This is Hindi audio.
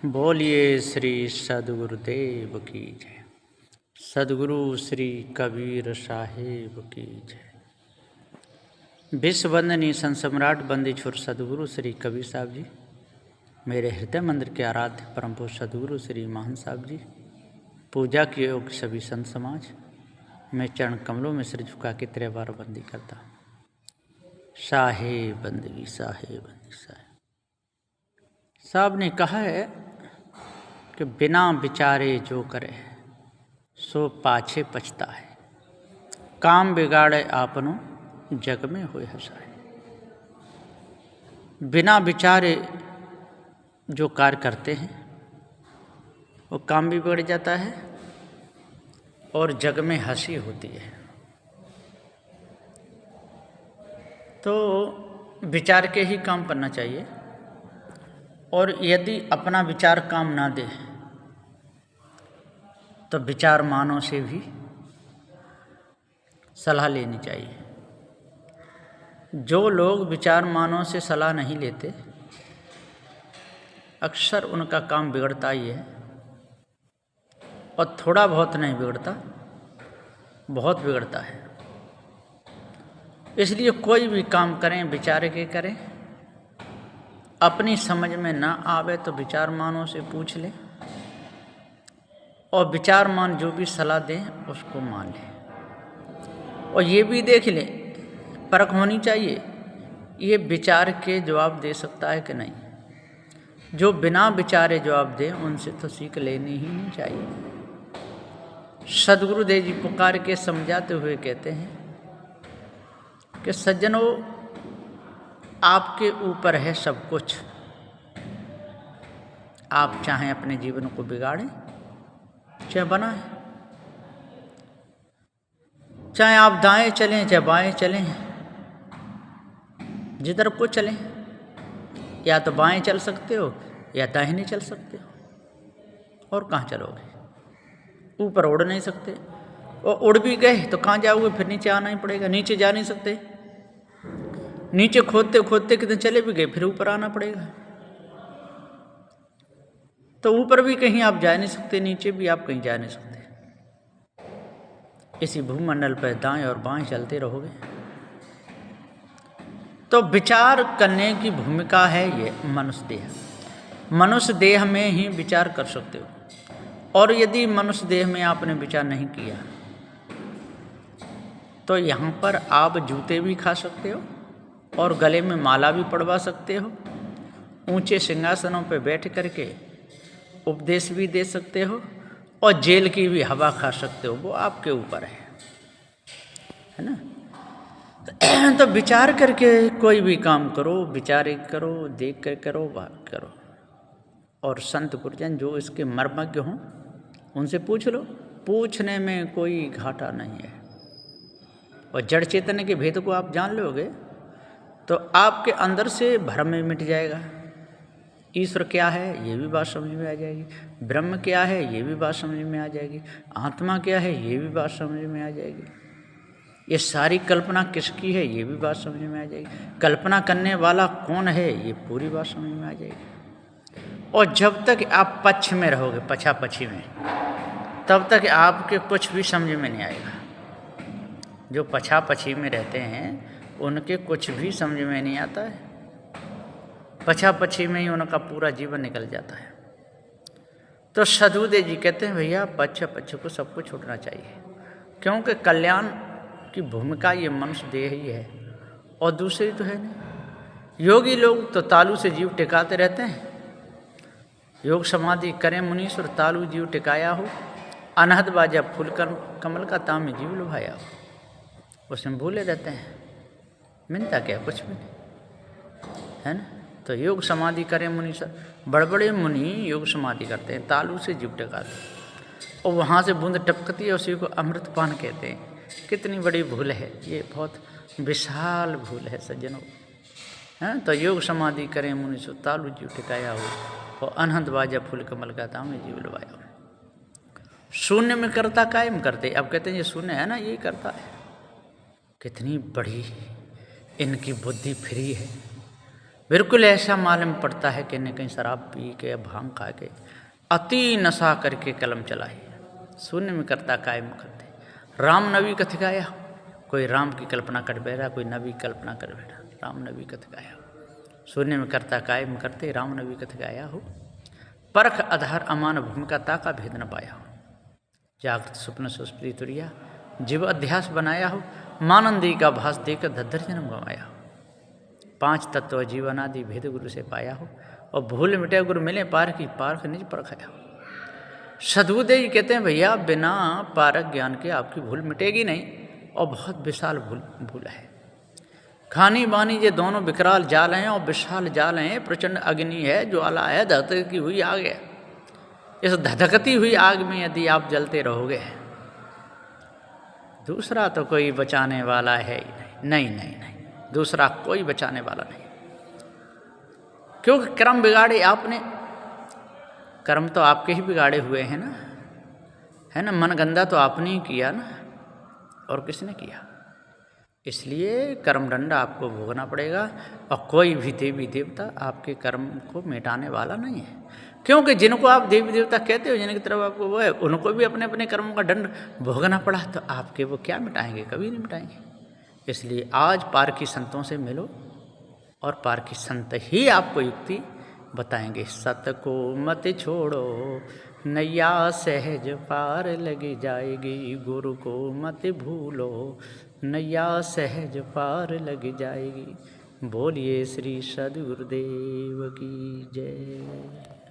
बोलिए श्री सद्गुरुदेव की जय। सद्गुरु श्री कबीर साहेब की जय। विश्ववंदनीय संत सम्राट बंदीछोर सद्गुरु श्री कबीर साहब जी, मेरे हृदय मंदिर के आराध्य परम पूज्य सद्गुरु श्री महान साहब जी, पूजा के योग्य सभी संत समाज, मैं चरण कमलों में सिर झुका के 3 बार बंदी करता। साहेब बंदगी, साहेब बंदगी, साहेब। साहब ने कहा है कि बिना विचारे जो करे सो पाछे पछता है, काम बिगाड़े आपनो जग में होए हसाए। बिना विचारे जो कार्य करते हैं वो काम भी बिगड़ जाता है और जग में हंसी होती है। तो विचार के ही काम करना चाहिए, और यदि अपना विचार काम ना दे तो विचार मानों से भी सलाह लेनी चाहिए। जो लोग विचार मानों से सलाह नहीं लेते, अक्सर उनका काम बिगड़ता ही है, और थोड़ा बहुत नहीं बिगड़ता, बहुत बिगड़ता है। इसलिए कोई भी काम करें विचार के करें। अपनी समझ में ना आवे तो विचार मानों से पूछ ले, और विचार मान जो भी सलाह दें उसको मान ले। और ये भी देख ले, परख होनी चाहिए, ये विचार के जवाब दे सकता है कि नहीं। जो बिना विचारे जवाब दें उनसे तो सीख लेनी ही नहीं चाहिए। सद्गुरुदेव जी पुकार के समझाते हुए कहते हैं कि सज्जनों, आपके ऊपर है सब कुछ। आप चाहें अपने जीवन को बिगाड़ें, चाहे बनाएं। चाहे आप दाएं चलें चाहे बाएं चलें, जिधर को चलें, या तो बाएं चल सकते हो या दाहिने चल सकते हो। और कहाँ चलोगे? ऊपर उड़ नहीं सकते, और उड़ भी गए तो कहाँ जाओगे? फिर नीचे आना ही पड़ेगा। नीचे जा नहीं सकते, नीचे खोदते खोदते कितने चले भी गए, फिर ऊपर आना पड़ेगा। तो ऊपर भी कहीं आप जा नहीं सकते, नीचे भी आप कहीं जा नहीं सकते। इसी भूमंडल पर दाएं और बाएं चलते रहोगे। तो विचार करने की भूमिका है ये मनुष्य देह। मनुष्य देह में ही विचार कर सकते हो, और यदि मनुष्य देह में आपने विचार नहीं किया तो यहाँ पर आप जूते भी खा सकते हो, और गले में माला भी पड़वा सकते हो, ऊंचे सिंहासनों पर बैठ करके उपदेश भी दे सकते हो, और जेल की भी हवा खा सकते हो। वो आपके ऊपर है ना। तो विचार करके कोई भी काम करो, विचार करो, देख कर करो, बात करो। और संत गुरुजन जो इसके मर्मज्ञ हों उनसे पूछ लो, पूछने में कोई घाटा नहीं है। और जड़ चेतन के भेद को आप जान लोगे तो आपके अंदर से भ्रम में मिट जाएगा। ईश्वर क्या है ये भी बात समझ में आ जाएगी, ब्रह्म क्या है ये भी बात समझ में आ जाएगी, आत्मा क्या है ये भी बात समझ में आ जाएगी, ये सारी कल्पना किसकी है ये भी बात समझ में आ जाएगी, कल्पना करने वाला कौन है ये पूरी बात समझ में आ जाएगी। और जब तक आप पक्ष में रहोगे, पछापछी में, तब तक आपके कुछ भी समझ में नहीं आएगा। जो पछापछी में रहते हैं उनके कुछ भी समझ में नहीं आता है। पछापछी में ही उनका पूरा जीवन निकल जाता है। तो सद्गुरुदेव जी कहते हैं भैया पछ को सबको छोड़ना चाहिए, क्योंकि कल्याण की भूमिका ये मनुष्य देह ही है, और दूसरी तो है नहीं। योगी लोग तो तालू से जीव टिकाते रहते हैं। योग समाधि करें मुनीश्वर, तालू जीव टिकाया हो, अनहद बाजा फूल कमल का ताम में जीव लुभाया हो। उसमें भूले रहते हैं, मिलता क्या? कुछ भी नहीं, है ना। तो योग समाधि करें मुनीश्वर, बड़े बड़े मुनि योग समाधि करते हैं, तालू से जीव टिकाते हैं, और वहाँ से बूंद टपकती है, उसी को अमृतपान कहते हैं। कितनी बड़ी भूल है ये, बहुत विशाल भूल है सज्जनों, हैं। तो योग समाधि करें मुनीश्वर, तालू जीव टिकाया हो, और अनहद बाजा फूल कमल का ताम में जीव लुभाया हो। शून्य में करता कायम करते। अब कहते हैं ये शून्य है ना, ये करता है। कितनी बड़ी इनकी बुद्धि फ्री है। बिल्कुल ऐसा मालूम पड़ता है कि कहीं शराब पी के भांग खा के अति नशा करके कलम चलाई, शून्य में करता कायम करते। राम नबी कथ गाया, कोई राम की कल्पना कर बैठा, कोई नबी की कल्पना कर बैठा, राम नबी कथ गाया, शून्य में करता कायम करते, राम नबी कथ गाया हो। परख आधार अमान भूमिका ताका भेद न पाया हो, जागृत स्वप्न सुस्पृति तुरिया, जीव अध्यास बनाया हो, मानंदी का भास देकर धद्धर जन्म गंवाया हो। 5 तत्व जीवन आदि भेद गुरु से पाया हो, और भूल मिटे गुरु मिले पार की, पारख निज परखाया हो। सदबुद्धे जी कहते हैं भैया बिना पारक ज्ञान के आपकी भूल मिटेगी नहीं, और बहुत विशाल भूल है। खानी बानी ये दोनों विकराल जाल हैं, और विशाल जाल हैं, प्रचंड अग्नि है, ज्वाला है, धधकती हुई आग है। इस धधकती हुई आग में यदि आप जलते रहोगे, दूसरा तो कोई बचाने वाला है ही नहीं, नहीं नहीं नहीं, दूसरा कोई बचाने वाला नहीं। क्योंकि कर्म बिगाड़े आपने, कर्म तो आपके ही बिगाड़े हुए हैं ना, है ना। मन गंदा तो आपने ही किया ना, और किसने किया। इसलिए कर्म दंड आपको भोगना पड़ेगा, और कोई भी देवी देवता आपके कर्म को मिटाने वाला नहीं है। क्योंकि जिनको आप देवी देवता कहते हो, जिनकी तरफ आपको वो है, उनको भी अपने अपने कर्मों का दंड भोगना पड़ा, तो आपके वो क्या मिटाएंगे, कभी नहीं मिटाएंगे। इसलिए आज पारखी संतों से मिलो, और पारखी संत ही आपको युक्ति बताएंगे। सत को मत छोड़ो, नैया सहज पार लग जाएगी, गुरु को मत भूलो, नैया सहज पार लग जाएगी। बोलिए श्री सद्गुरुदेव की जय।